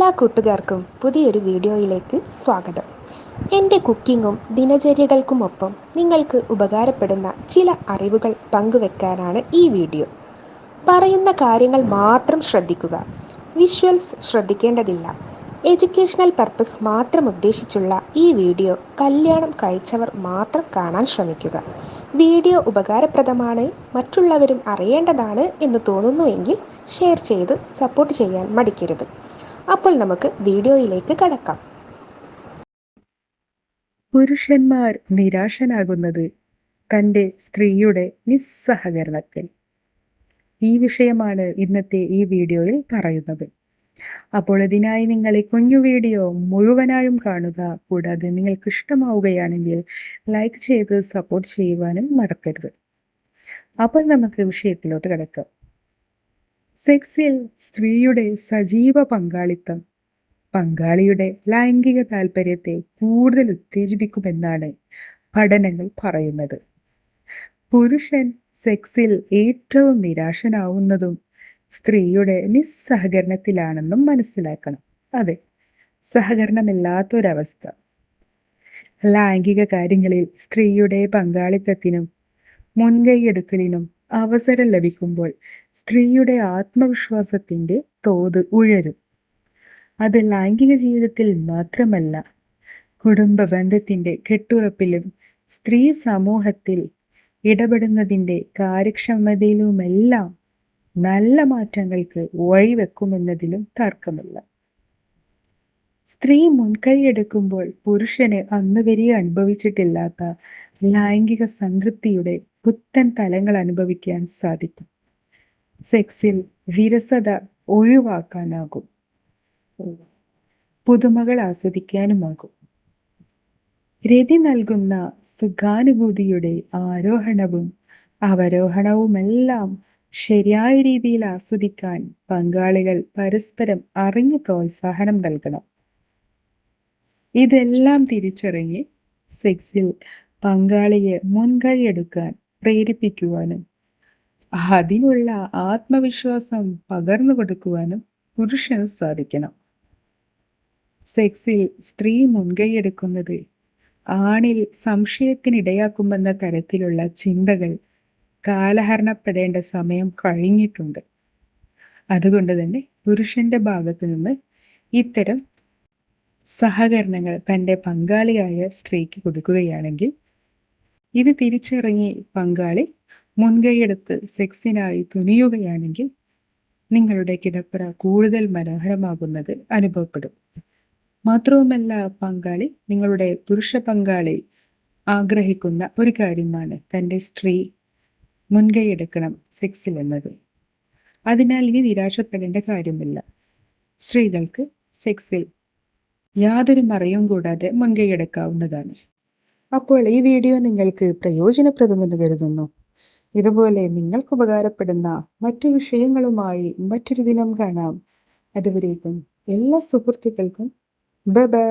എല്ലാ കൂട്ടുകാർക്കും പുതിയൊരു വീഡിയോയിലേക്ക് സ്വാഗതം. എൻ്റെ കുക്കിങ്ങും ദിനചര്യകൾക്കുമൊപ്പം നിങ്ങൾക്ക് ഉപകാരപ്പെടുന്ന ചില അറിവുകൾ പങ്കുവെക്കാനാണ് ഈ വീഡിയോ. പറയുന്ന കാര്യങ്ങൾ മാത്രം ശ്രദ്ധിക്കുക. വിഷ്വൽസ് ശ്രദ്ധിക്കേണ്ടതില്ല. എഡ്യൂക്കേഷണൽ പർപ്പസ് മാത്രം ഉദ്ദേശിച്ചുള്ള ഈ വീഡിയോ കല്യാണം കഴിച്ചവർ മാത്രം കാണാൻ ശ്രമിക്കുക. വീഡിയോ ഉപകാരപ്രദമാണ്, മറ്റുള്ളവരും അറിയേണ്ടതാണ് എന്ന് തോന്നുന്നുവെങ്കിൽ ഷെയർ ചെയ്ത് സപ്പോർട്ട് ചെയ്യാൻ മടിക്കരുത്. അപ്പോൾ നമുക്ക് വീഡിയോയിലേക്ക് കടക്കാം. പുരുഷന്മാർ നിരാശനാകുന്നത് തൻ്റെ സ്ത്രീയുടെ നിസ്സഹകരണത്തിൽ. ഈ വിഷയമാണ് ഇന്നത്തെ ഈ വീഡിയോയിൽ പറയുന്നത്. അപ്പോൾ ഇതിനായി നിങ്ങൾ ഈ കുഞ്ഞു വീഡിയോ മുഴുവനായും കാണുക. കൂടാതെ നിങ്ങൾക്ക് ഇഷ്ടമാവുകയാണെങ്കിൽ ലൈക്ക് ചെയ്ത് സപ്പോർട്ട് ചെയ്യുവാനും മറക്കരുത്. അപ്പോൾ നമുക്ക് വിഷയത്തിലോട്ട് കിടക്കാം. സെക്സിൽ സ്ത്രീയുടെ സജീവ പങ്കാളിത്തം പങ്കാളിയുടെ ലൈംഗിക താല്പര്യത്തെ കൂടുതൽ ഉത്തേജിപ്പിക്കുമെന്നാണ് പഠനങ്ങൾ പറയുന്നത്. പുരുഷൻ സെക്സിൽ ഏറ്റവും നിരാശനാവുന്നതും സ്ത്രീയുടെ നിസ്സഹകരണത്തിലാണെന്നും മനസ്സിലാക്കണം. അതെ, സഹകരണമില്ലാത്തൊരവസ്ഥ. ലൈംഗിക കാര്യങ്ങളിൽ സ്ത്രീയുടെ പങ്കാളിത്തത്തിനും മുൻകൈയെടുക്കലിനും അവസരം ലഭിക്കുമ്പോൾ സ്ത്രീയുടെ ആത്മവിശ്വാസത്തിൻ്റെ തോത് ഉയരും. അത് ലൈംഗിക ജീവിതത്തിൽ മാത്രമല്ല, കുടുംബ ബന്ധത്തിൻ്റെ കെട്ടുറപ്പിലും സ്ത്രീ സമൂഹത്തിൽ ഇടപെടുന്നതിൻ്റെ കാര്യക്ഷമതയിലുമെല്ലാം നല്ല മാറ്റങ്ങൾക്ക് വഴിവെക്കുമെന്നതിലും തർക്കമില്ല. സ്ത്രീ മുൻകൈയെടുക്കുമ്പോൾ പുരുഷന് അന്നുവരെ അനുഭവിച്ചിട്ടില്ലാത്ത ലൈംഗിക സംതൃപ്തിയുടെ പുത്തൻ തലങ്ങൾ അനുഭവിക്കാൻ സാധിക്കും. സെക്സിൽ വിരസത ഒഴിവാക്കാനാകും, പുതുമകൾ ആസ്വദിക്കാനുമാകും. രതി നൽകുന്ന സുഖാനുഭൂതിയുടെ ആരോഹണവും അവരോഹണവുമെല്ലാം ശരിയായ രീതിയിൽ ആസ്വദിക്കാൻ പങ്കാളികൾ പരസ്പരം അറിഞ്ഞ് പ്രോത്സാഹനം നൽകണം. ഇതെല്ലാം തിരിച്ചറിഞ്ഞ് സെക്സിൽ പങ്കാളിയെ മുൻകൈയെടുക്കാൻ പ്രേരിപ്പിക്കുവാനും അതിനുള്ള ആത്മവിശ്വാസം പകർന്നു കൊടുക്കുവാനും പുരുഷന് സാധിക്കണം. സെക്സിൽ സ്ത്രീ മുൻകൈയെടുക്കുന്നത് ആണിൽ സംശയത്തിനിടയാക്കുമെന്ന തരത്തിലുള്ള ചിന്തകൾ കാലഹരണപ്പെടേണ്ട സമയം കഴിഞ്ഞിട്ടുണ്ട്. അതുകൊണ്ട് തന്നെ പുരുഷന്റെ ഭാഗത്തു നിന്ന് ഇത്തരം സഹകരണങ്ങൾ തൻ്റെ പങ്കാളിയായ സ്ത്രീക്ക് കൊടുക്കുകയാണെങ്കിൽ, ഇത് തിരിച്ചറിഞ്ഞ് പങ്കാളി മുൻകൈയെടുത്ത് സെക്സിനായി തുനിയുകയാണെങ്കിൽ നിങ്ങളുടെ കിടപ്പറ കൂടുതൽ മനോഹരമാകുന്നത് അനുഭവപ്പെടും. മാത്രവുമല്ല, പങ്കാളി, നിങ്ങളുടെ പുരുഷ പങ്കാളി ആഗ്രഹിക്കുന്ന ഒരു കാര്യമാണ് തൻ്റെ സ്ത്രീ മുൻകൈയെടുക്കണം സെക്സിൽ എന്നത്. അതിനാൽ ഇനി നിരാശപ്പെടേണ്ട കാര്യമില്ല. സ്ത്രീകൾക്ക് സെക്സിൽ യാതൊരു മറയും കൂടാതെ മുൻകൈയെടുക്കാവുന്നതാണ്. അപ്പോൾ ഈ വീഡിയോ നിങ്ങൾക്ക് പ്രയോജനപ്രദമെന്ന് കരുതുന്നു. ഇതുപോലെ നിങ്ങൾക്ക് ഉപകാരപ്പെടുന്ന മറ്റു വിഷയങ്ങളുമായി മറ്റൊരു ദിനം കാണാം. അതുവരേക്കും എല്ലാ സുഹൃത്തുക്കൾക്കും ബൈ ബൈ.